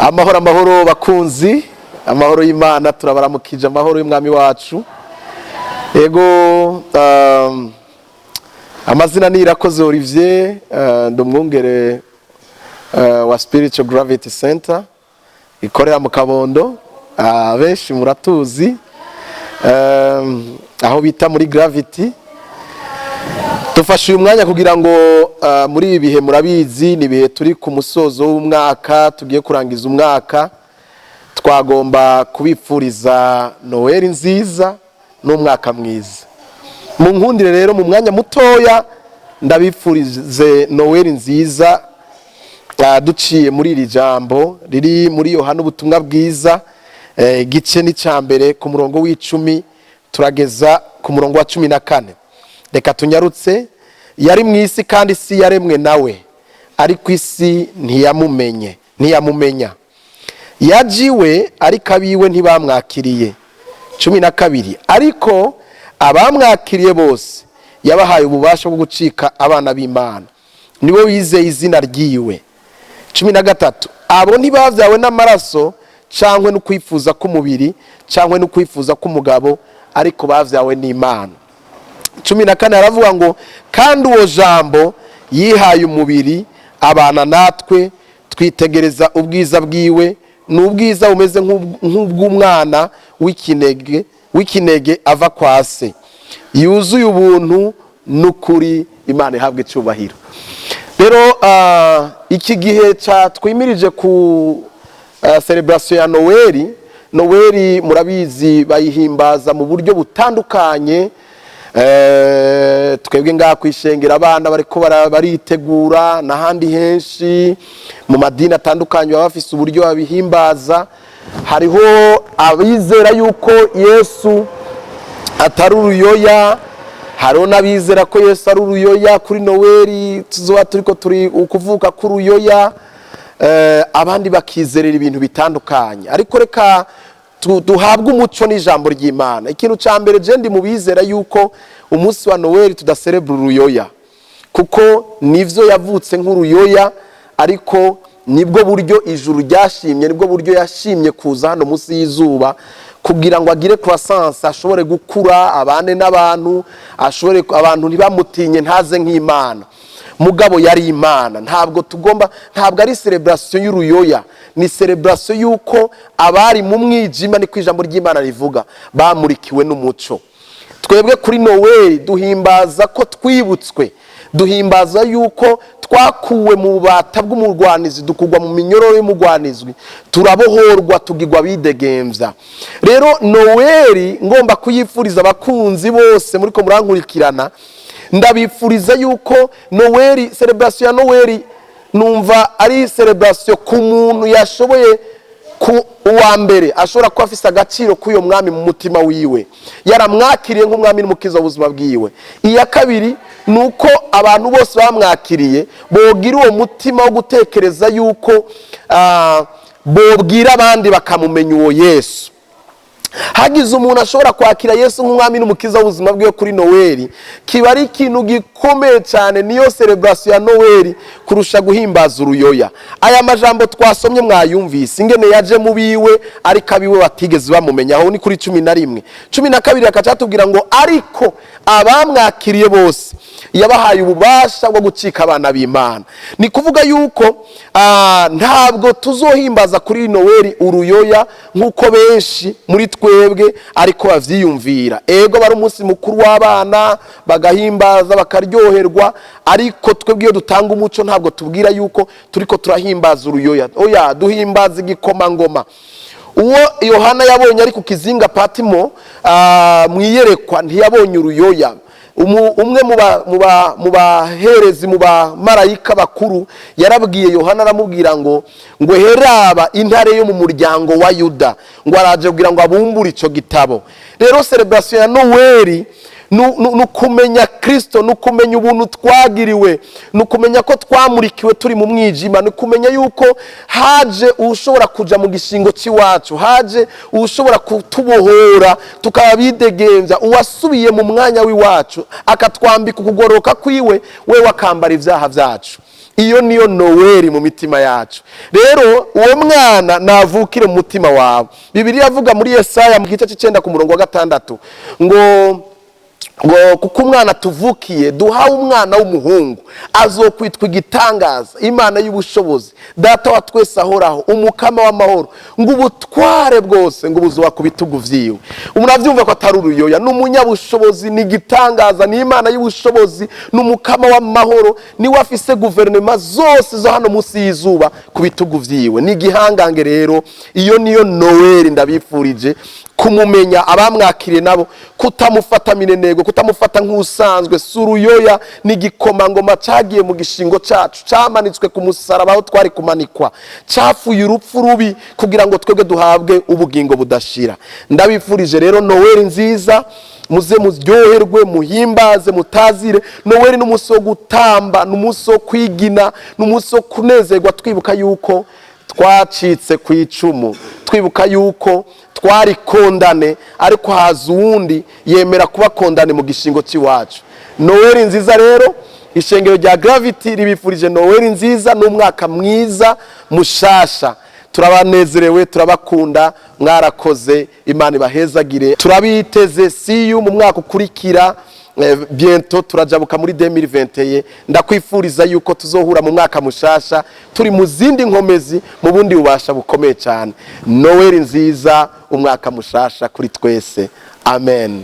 Amahoro bakunzi, amahoro y'Imana, turabaramukije amahoro y'umwami wacu. Ego amazina ni Irakoze Olivier, ndumwungere wa Spiritual Gravity Center ikorera mu Kabondo. Benshi muratuzi aho bita muri Gravity. Tufashe uyu mwanya kugira ngo muri ibi bihe murabizi ni bihe turi ku musozo w'umwaka, tugiye kurangiza umwaka, twagomba kubipfuriza Noel nziza n'umwaka mwiza. Mu nkundire rero mu mwanya mutoya ndabipfurize Noel nziza duciye muri iri jambo riri muri Yohana ubutumwa bwiza igice ni cyambere ku murongo w'10 turageza ku murongo wa 14. Reka tunyarutse. Yari mwisi kandi isi yaremwe nawe, ariko isi ntiyamumenya. Yajiwe ariko abiwe ntibamwakiriye. 12. Ariko abamwakiriye bose yabahaye ububasha bwo gucika abana b'Imana, nibo bizeye izina ryiwe. 13. Abo ntibavyawe n'amaraso cyangwa no kwifuza k'umubiri cyangwa no kwifuza k'umugabo, ariko bavyawe n'Imana. 14 aravuga ngo kandi uwo jambo yihaye umubiri abana natwe, twitegereza ubwiza bwiwe, n'ubwiza bumeze nk'ubw'umwana w'ikinege ava kwa se, yuzuye ubuntu n'ukuri. Imana ihabwe icyubahiro. Rero iki gihe twimirije ku celebration ya Noel murabizi bayihimbaza mu buryo butandukanye. Twebwe ngaha kwishengera abana bariko baritegura n'ahandi henshi mu madini atandukanye bafise uburyo babihimbaza. Hariho abizera yuko Yesu atari uruyoya, hariho n'abizera ko Yesu ari uruyoya. Kuri Noel tuzoba turiko turi ukuvuka ku ruyoya, abandi bakizerera ibintu bitandukanye. Ariko reka duhabwe umuco n'ijambo ry'Imana. Ikintu ca mbere je ndi mubizera yuko umunsi wa Noel tudaserebra uruyoya, kuko nivyo yavutse nk'uruyoya, ariko nibwo buryo ijuru ryashimye, nibwo buryo yashimye kuza hano munsi y'izuba kugira ngo agire croissance, ashobore gukura abane n'abantu, ashobore abantu ntibamutinye ntaze nk'Imana. Mugabo yari Imana. Ntabwo ari celebration y'uruyoya, ni celebration yuko abari mu mwijima, ni kwijambo ry'Imana rivuga, bamurikiwe n'umuco. Twebwe kuri Noel duhimbaza ko twibutswe, duhimbaza yuko twakuwe mu bubata bw'umurwanizi, dukugwa mu minyororo y'umurwanizwi, turabohorwa, tugirwa bidegemvya. Rero Noel ngomba kuyifuriza abakunzi bose muriko murankurikirana, ndabifuriza yuko Noel, celebration ya Noel numva ari celebration ku muntu yashoboye ku uwa mbere ashobora kuba afise agaciro k'uyo mwami mu mutima wiwe, yaramwakiriye nk'umwami n'umukiza w'ubuzima bwiwe. Iya kabiri nuko abantu bose bamwakiriye bogira uwo mutima wo gutekereza yuko bobwira abandi bakamumenya uwo Yesu. Hagize umuntu ashobora kwakira Yesu nk'umwami n'umukiza w'ubuzima bwiwe kuri Noel, kiba ari ikintu gikomeye cyane. Niyo celebration ya Noel kurusha guhimbaza uruyoya. Aya majambo twasomye mwayumvise ingene yaje mu biwe, ariko abiwe batigeze bamumenya. Aho ni kuri 11. 12 akacatubwira ngo ariko abamwakiriye bose yabahaye ububasha bwo gucika abana b'Imana. Ni kuvuga yuko ntabwo tuzohimbaza kuri Noel uruyoya nkuko benshi muri twebwe ariko bavyiyumvira. Ego bari umunsi mukuru w'abana bagahimbaza bakaryoherwa, ariko twebwe iyo dutanga umuco ntabwo tubwira yuko turiko turahimbaza uruyoya. Oya, duhimbaza igikomangoma. Uwo Yohana yabonye ari ku kizinga Patimo mwiyerekwa ntiyabonye uruyoya. Umwe mu baherezi mu bamarayika bakuru yarabwiye Yohana, aramubwira ngo heraba intare yo mu muryango wa Yuda, ngo araje kugira ngo abumbure ico gitabo. Rero celebration ya Noel nukumenya Kristo, nukumenya ubuntu twagiriwe, nukumenya ko twamurikiwe turi mu mwijima, nukumenya yuko haje ushobora kuja mu gishingo ciwacu, haje ushobora kutubohora tukaba bidegenza, uwasubiye mu mwanya w'iwacu akatwambika ukugoroka kwiwe, we wakambara ivyaha vyacu. iyo niyo noweli mu mitima yacu. Rero uwo mwana navukire mu mutima wawe. Bibiliya avuga muri Yesaya mu gice c'9 ku murongo wa 6 ngo kuko umwana tuvukiye duhawe umwana w'umuhungu azokwitwa igitangaza, Imana y'ubushobozi, Data wa twese ahoraho, Umukama w'amahoro, ngo ubutware bwose ngo buzuba ku bitugu vyiwe. Muravyumva ko atari uruyoya, n'umunyabushobozi, ni igitangaza, ni Imana y'ubushobozi, n'Umukama w'amahoro, ni we afise guverinoma zose zo hano munsi y'izuba ku bitugu vyiwe. Ni igihangange. Rero iyo niyo noweli ndabifurije kumumenya, abamwakiriye nabo kutamufata minenego, kutamufata nk'usanzwe, suruyoya n'igikomangoma cagiye mu gishingo cacu, camanitswe ku musaraba aho twari kumanikwa, cafuye urupfu rubi kugira ngo twebwe duhabwe ubugingo budashira. Ndabifurije rero noweli nziza, muze muryoherwe, muhimbaze, mutazire. Noweli n'umunsi wo gutamba, n'umunsi wo kwigina, n'umunsi wo kunezerwa, twibuka yuko twacitse ku icumu, twibuka yuko twari kondane, ariko haza uwundi yemera kuba kondane mu gishingo cy'iwacu. Noweli nziza rero, ishengero rya Gravity ribifurije noweli nziza n'umwaka mwiza mushasha. Turabanezerewe, turabakunda, mwarakoze, Imana ibahezagire. Turabiteze see you mu mwaka ukurikira. Bientôt turajabuka muri 2021. Ndakwifuriza yuko tuzohura mu mwaka mushasha turi mu zindi nkomezi, mu bundi bubasha bukomeye cyane. Noweli nziza, umwaka mushasha kuri twese. Amen.